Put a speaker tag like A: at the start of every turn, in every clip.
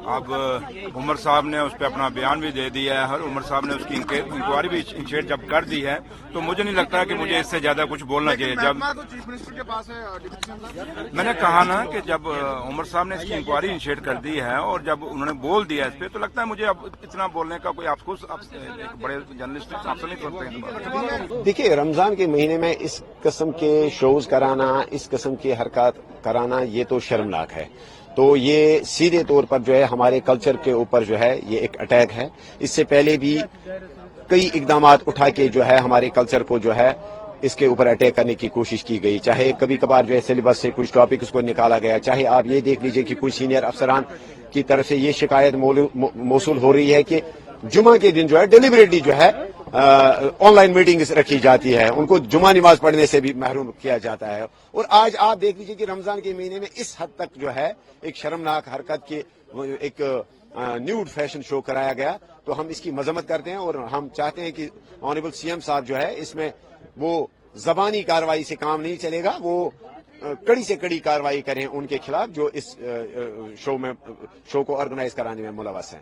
A: اب عمر صاحب نے اس پہ اپنا بیان بھی دے دیا ہے اور عمر صاحب نے اس کی انکوائری بھی انیشیٹ جب کر دی ہے تو مجھے نہیں لگتا کہ مجھے اس سے زیادہ کچھ بولنا چاہیے. جب میں نے کہا نا کہ جب عمر صاحب نے اس کی انکوائری انیشیٹ کر دی ہے اور جب انہوں نے بول دیا اس پہ تو لگتا ہے مجھے اب اتنا بولنے کا کوئی افسوس بڑے جرنلسٹ آپ سے نہیں سنتے ہیں.
B: دیکھیے رمضان کے مہینے میں اس قسم کے شوز کرانا، اس قسم کی حرکات کرانا یہ تو شرمناک ہے. تو یہ سیدھے طور پر جو ہے ہمارے کلچر کے اوپر جو ہے یہ ایک اٹیک ہے. اس سے پہلے بھی کئی اقدامات اٹھا کے جو ہے ہمارے کلچر کو جو ہے اس کے اوپر اٹیک کرنے کی کوشش کی گئی. چاہے کبھی کبھار جو ہے سلیبس سے کچھ ٹاپکس کو نکالا گیا، چاہے آپ یہ دیکھ لیجئے کہ کچھ سینئر افسران کی طرف سے یہ شکایت موصول ہو رہی ہے کہ جمعہ کے دن جو ہے ڈیلیبریٹلی جو ہے آن لائن میٹنگز رکھی جاتی ہے، ان کو جمعہ نماز پڑھنے سے بھی محروم کیا جاتا ہے. اور آج آپ دیکھ لیجئے کہ رمضان کے مہینے میں اس حد تک جو ہے ایک شرمناک حرکت کی ایک نیوڈ فیشن شو کرایا گیا. تو ہم اس کی مذمت کرتے ہیں اور ہم چاہتے ہیں کہ آنریبل سی ایم صاحب جو ہے اس میں وہ زبانی کارروائی سے کام نہیں چلے گا، وہ کڑی سے کڑی کارروائی کریں ان کے خلاف جو اس شو کو آرگنائز کرانے میں ملوث ہیں.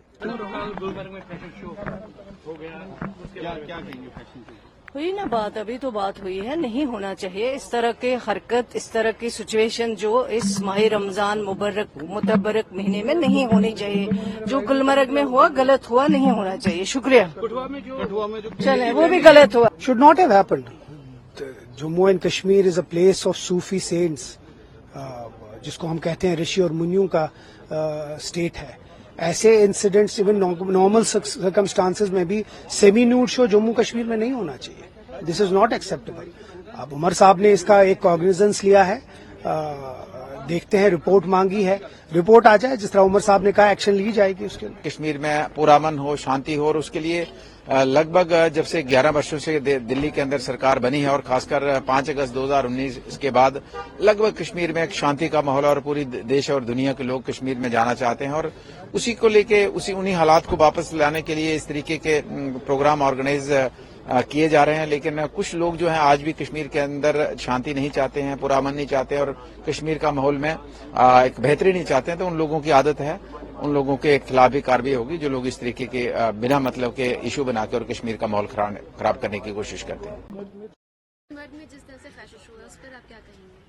C: ہوئی نا بات، ابھی تو بات ہوئی ہے، نہیں ہونا چاہیے اس طرح کے حرکت، اس طرح کی سچویشن جو اس ماہ رمضان متبرک مہینے میں نہیں ہونی چاہیے. جو گلمرگ میں ہوا غلط ہوا، نہیں ہونا چاہیے. شکریہ. چلیں وہ بھی غلط ہوا.
D: should not have happened. Jammu and Kashmir is a place of Sufi saints, جس کو ہم کہتے ہیں رشی اور منیوں کا اسٹیٹ ہے. ایسے انسیڈنٹس ایون نارمل سرکمسٹانسز میں بھی سیمی نیوڈ شو جموں کشمیر میں نہیں ہونا چاہیے. دس از ناٹ ایکسیپٹیبل. اب عمر صاحب نے اس کا ایک کاگنیزنس لیا ہے، دیکھتے ہیں، رپورٹ مانگی ہے، رپورٹ آ جائے جس طرح عمر صاحب نے کہا ایکشن لی جائے گی. اس کے
E: کشمیر میں پرامن ہو، شانتی ہو، اور اس کے لیے لگ بھگ جب سے 11 برسوں سے دلی کے اندر سرکار بنی ہے اور خاص کر 5 اگست 2019 اس کے بعد لگ بھگ کشمیر میں ایک شانتی کا ماحول اور پوری دیش اور دنیا کے لوگ کشمیر میں جانا چاہتے ہیں. اور اسی کو لے کے انہی حالات کو واپس لانے کے لیے اس طریقے کے پروگرام آرگنائز کیے جا رہے ہیں. لیکن کچھ لوگ جو ہیں آج بھی کشمیر کے اندر شانتی نہیں چاہتے ہیں، پرامن نہیں چاہتے اور کشمیر کا ماحول میں ایک بہتری نہیں چاہتے ہیں. تو ان لوگوں کی عادت ہے، ان لوگوں کے خلاف بھی کارروائی ہوگی جو لوگ اس طریقے کے بنا مطلب کے ایشو بنا کے اور کشمیر کا ماحول خراب کرنے کی کوشش کرتے ہیں.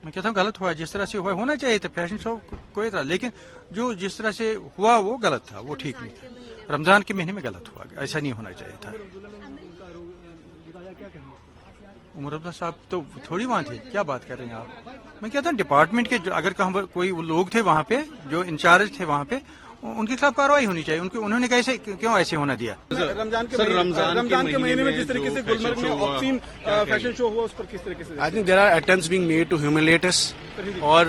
F: میں کہتا ہوں غلط ہوا، جس طرح سے ہوا ہونا چاہیے تھا فیشن شو کوئی طرح، لیکن جو جس طرح سے ہوا وہ غلط تھا، وہ ٹھیک نہیں تھا. رمضان کے مہینے میں غلط ہوا، ایسا نہیں ہونا چاہیے تھا. عمر عبداللہ صاحب تو تھوڑی وہاں تھے، کیا بات کر رہے ہیں آپ؟ میں کہتا ہوں ڈپارٹمنٹ کے اگر کوئی لوگ تھے وہاں پہ جو انچارج تھے وہاں پے، ان کے خلاف کارروائی ہونی چاہیے. انہوں نے کیوں ایسے ہونا دیا؟
G: رمضان کے مہینے میں جس طریقے سے گلمرگ میں آبسین فیشن شو ہوا، اس پر کس طریقے سے؟
H: I think there are attempts being made to humiliate us, اور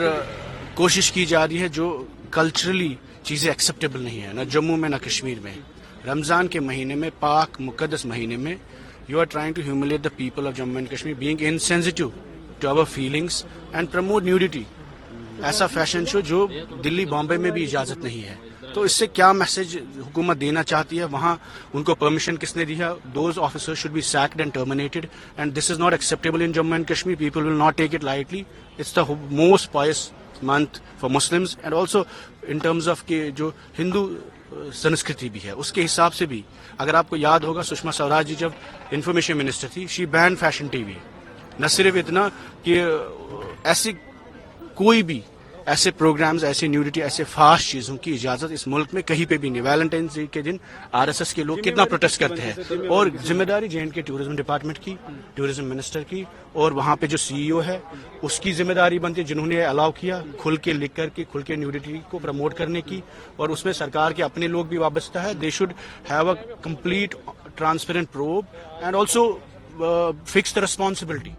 H: کوشش کی جا رہی ہے جو کلچرلی چیزیں ایکسیپٹیبل نہیں ہیں، نہ جموں میں نہ کشمیر میں. رمضان کے مہینے میں، پاک مقدس مہینے میں، you are trying to humiliate the people of Jammu and Kashmir, being insensitive to our feelings and promote nudity. ایسا فیشن شو جو دلی بامبے میں بھی اجازت نہیں ہے. تو اس سے کیا میسج حکومت دینا چاہتی ہے؟ وہاں ان کو پرمیشن کس نے دی ہے؟ Those officers should be sacked and terminated and this is not acceptable in Jammu and Kashmir. People will not take it lightly. It's the most pious month for Muslims and also in terms of کہ جو ہندو سنسکرتی بھی ہے اس کے حساب سے بھی. اگر آپ کو یاد ہوگا سشما سوراج جی جب انفارمیشن منسٹر تھی، شی بین فیشن ٹی وی. نہ صرف اتنا کہ ایسی کوئی بھی ایسے پروگرامز، ایسے نیوڈیٹی، ایسے فاسٹ چیزوں کی اجازت اس ملک میں کہیں پہ بھی نہیں. ویلنٹائنس ڈے کے دن RSS کے لوگ کتنا پروٹیسٹ کرتے ہیں. اور ذمہ داری JNK کے ٹورزم ڈپارٹمنٹ کی، ٹورزم منسٹر کی، اور وہاں پہ جو CEO ہے اس کی ذمہ داری بنتی ہے جنہوں نے الاؤ کیا کھل کے لکھ کر کے کھل کے نیوڈیٹی کو پروموٹ کرنے کی. اور اس میں سرکار کے اپنے لوگ بھی وابستہ ہے. They should have a complete transparent probe and also fix the responsibility.